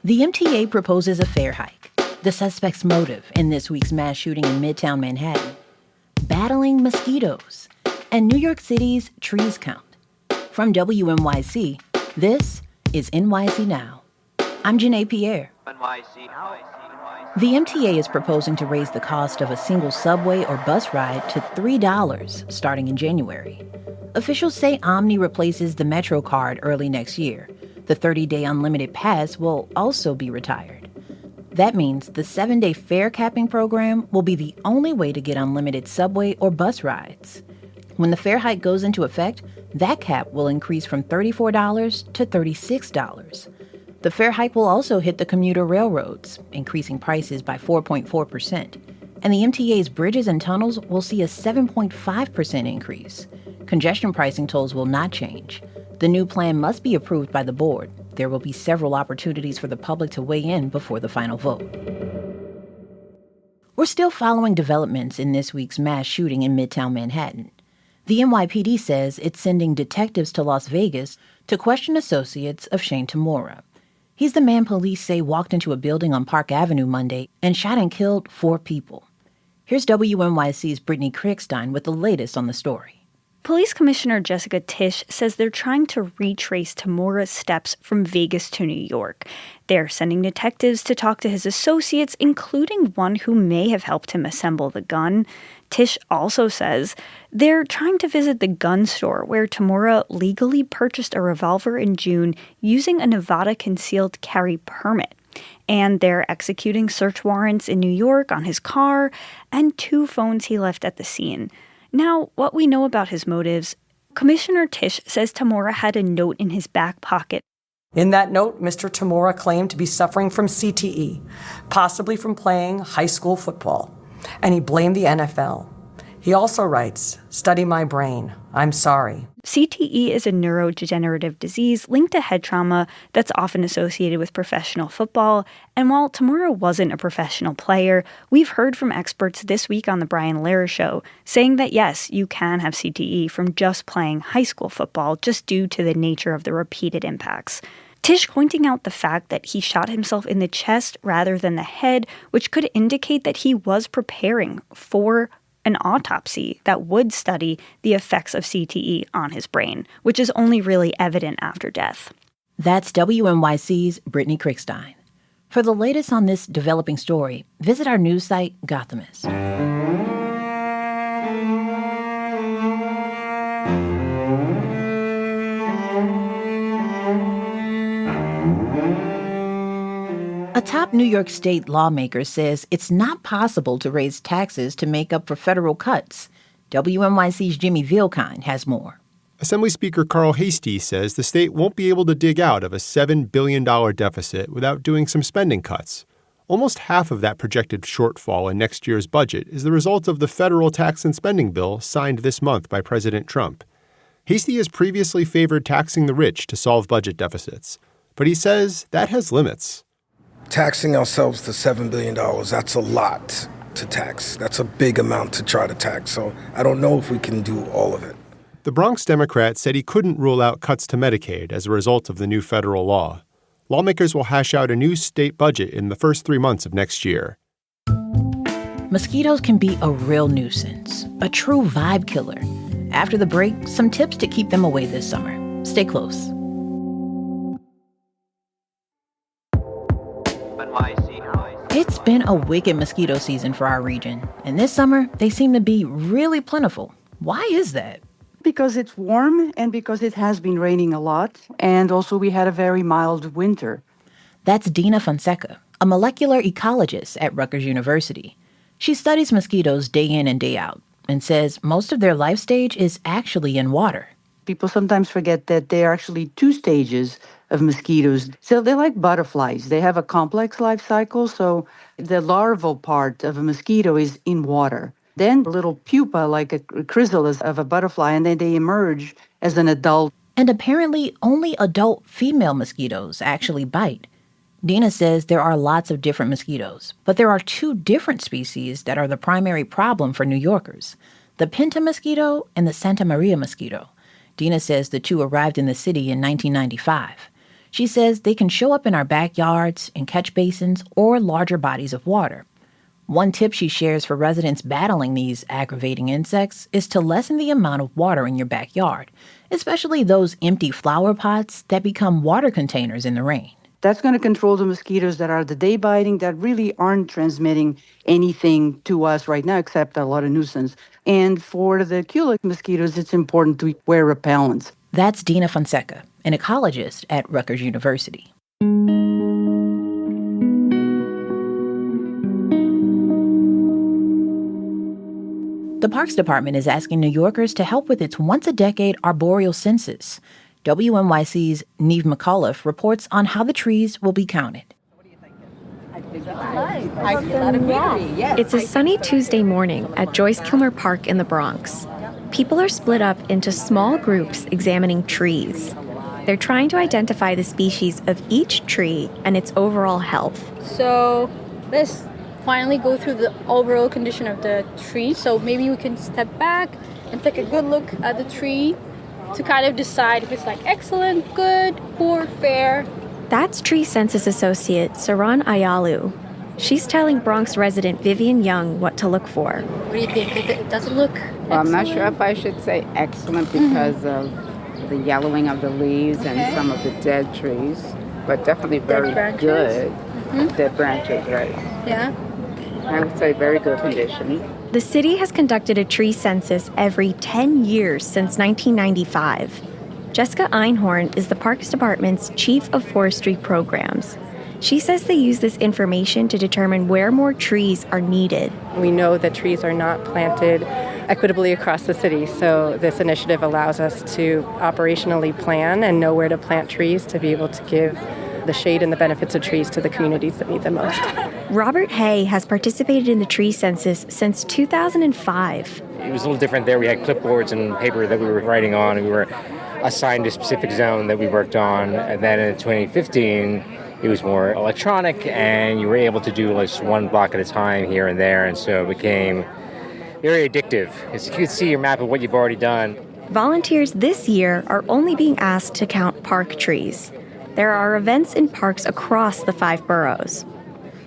The MTA proposes a fare hike. The suspect's motive in this week's mass shooting in Midtown Manhattan: battling mosquitoes, and New York City's trees count. From WNYC, this is NYC Now. I'm Janae Pierre. The MTA is proposing to raise the cost of a single subway or bus ride to $3 starting in January. Officials say Omni replaces the Metro card early next year. The 30-day unlimited pass will also be retired. That means the 7-day fare capping program will be the only way to get unlimited subway or bus rides. When the fare hike goes into effect, that cap will increase from $34 to $36. The fare hike will also hit the commuter railroads, increasing prices by 4.4%. And the MTA's bridges and tunnels will see a 7.5% increase. Congestion pricing tolls will not change. The new plan must be approved by the board. There will be several opportunities for the public to weigh in before the final vote. We're still following developments in this week's mass shooting in Midtown Manhattan. The NYPD says it's sending detectives to Las Vegas to question associates of Shane Tamura. He's the man police say walked into a building on Park Avenue Monday and shot and killed 4 people. Here's WNYC's Brittany Kriegstein with the latest on the story. Police Commissioner Jessica Tisch says they're trying to retrace Tamura's steps from Vegas to New York. They're sending detectives to talk to his associates, including one who may have helped him assemble the gun. Tisch also says they're trying to visit the gun store where Tamura legally purchased a revolver in June using a Nevada concealed carry permit. And they're executing search warrants in New York on his car and 2 phones he left at the scene. Now, what we know about his motives: Commissioner Tisch says Tamura had a note in his back pocket. In that note, Mr. Tamura claimed to be suffering from CTE, possibly from playing high school football, and he blamed the NFL. He also writes, "Study my brain. I'm sorry." CTE is a neurodegenerative disease linked to head trauma that's often associated with professional football. And while Tamura wasn't a professional player, we've heard from experts this week on The Brian Lehrer Show saying that, yes, you can have CTE from just playing high school football just due to the nature of the repeated impacts. Tisch pointing out the fact that he shot himself in the chest rather than the head, which could indicate that he was preparing for an autopsy that would study the effects of CTE on his brain, which is only really evident after death. That's WNYC's Brittany Kriegstein. For the latest on this developing story, visit our news site, Gothamist. A top New York State lawmaker says it's not possible to raise taxes to make up for federal cuts. WNYC's Jimmy Vilkind has more. Assembly Speaker Carl Heastie says the state won't be able to dig out of a $7 billion deficit without doing some spending cuts. Almost half of that projected shortfall in next year's budget is the result of the federal tax and spending bill signed this month by President Trump. Heastie has previously favored taxing the rich to solve budget deficits, but he says that has limits. Taxing ourselves to $7 billion, that's a lot to tax. That's a big amount to try to tax. So I don't know if we can do all of it. The Bronx Democrat said he couldn't rule out cuts to Medicaid as a result of the new federal law. Lawmakers will hash out a new state budget in the first 3 months of next year. Mosquitoes can be a real nuisance, a true vibe killer. After the break, some tips to keep them away this summer. Stay close. It's been a wicked mosquito season for our region, and this summer they seem to be really plentiful. Why is that? Because it's warm and because it has been raining a lot, and also we had a very mild winter. That's Dina Fonseca, a molecular ecologist at Rutgers University. She studies mosquitoes day in and day out and says most of their life stage is actually in water. People sometimes forget that there are actually 2 stages of mosquitoes. So they're like butterflies. They have a complex life cycle. So the larval part of a mosquito is in water. Then a little pupa, like a chrysalis of a butterfly, and then they emerge as an adult. And apparently only adult female mosquitoes actually bite. Dina says there are lots of different mosquitoes, but there are 2 different species that are the primary problem for New Yorkers: the Pinta mosquito and the Santa Maria mosquito. Dina says the 2 arrived in the city in 1995. She says they can show up in our backyards, in catch basins, or larger bodies of water. One tip she shares for residents battling these aggravating insects is to lessen the amount of water in your backyard, especially those empty flower pots that become water containers in the rain. That's going to control the mosquitoes that are the day biting that really aren't transmitting anything to us right now except a lot of nuisance. And for the Kulik mosquitoes, it's important to wear repellents. That's Dina Fonseca, an ecologist at Rutgers University. The Parks Department is asking New Yorkers to help with its once-a-decade arboreal census. WNYC's Neve McAuliffe reports on how the trees will be counted. It's a sunny Tuesday morning at Joyce Kilmer Park in the Bronx. People are split up into small groups examining trees. They're trying to identify the species of each tree and its overall health. So let's finally go through the overall condition of the tree. So maybe we can step back and take a good look at the tree to kind of decide if it's like excellent, good, poor, fair. That's tree census associate Saran Ayalu. She's telling Bronx resident Vivian Young what to look for. What do you think? Does it look excellent? Well, I'm not sure if I should say excellent because of the yellowing of the leaves and some of the dead trees, but definitely very good. Dead branches, right? Yeah. I would say very good condition. The city has conducted a tree census every 10 years since 1995. Jessica Einhorn is the Parks Department's Chief of Forestry Programs. She says they use this information to determine where more trees are needed. We know that trees are not planted equitably across the city, so this initiative allows us to operationally plan and know where to plant trees to be able to give the shade and the benefits of trees to the communities that need them most. Robert Hay has participated in the tree census since 2005. It was a little different there. We had clipboards and paper that we were writing on, and we were assigned a specific zone that we worked on. And then in 2015, it was more electronic, and you were able to do just one block at a time here and there, and so it became very addictive. Because you could see your map of what you've already done. Volunteers this year are only being asked to count park trees. There are events in parks across the 5 boroughs.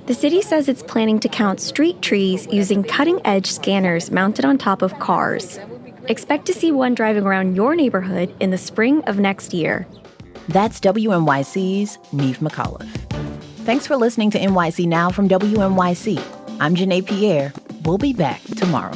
The city says it's planning to count street trees using cutting-edge scanners mounted on top of cars. Expect to see one driving around your neighborhood in the spring of next year. That's WNYC's Neve McAuliffe. Thanks for listening to NYC Now from WNYC. I'm Janae Pierre. We'll be back tomorrow.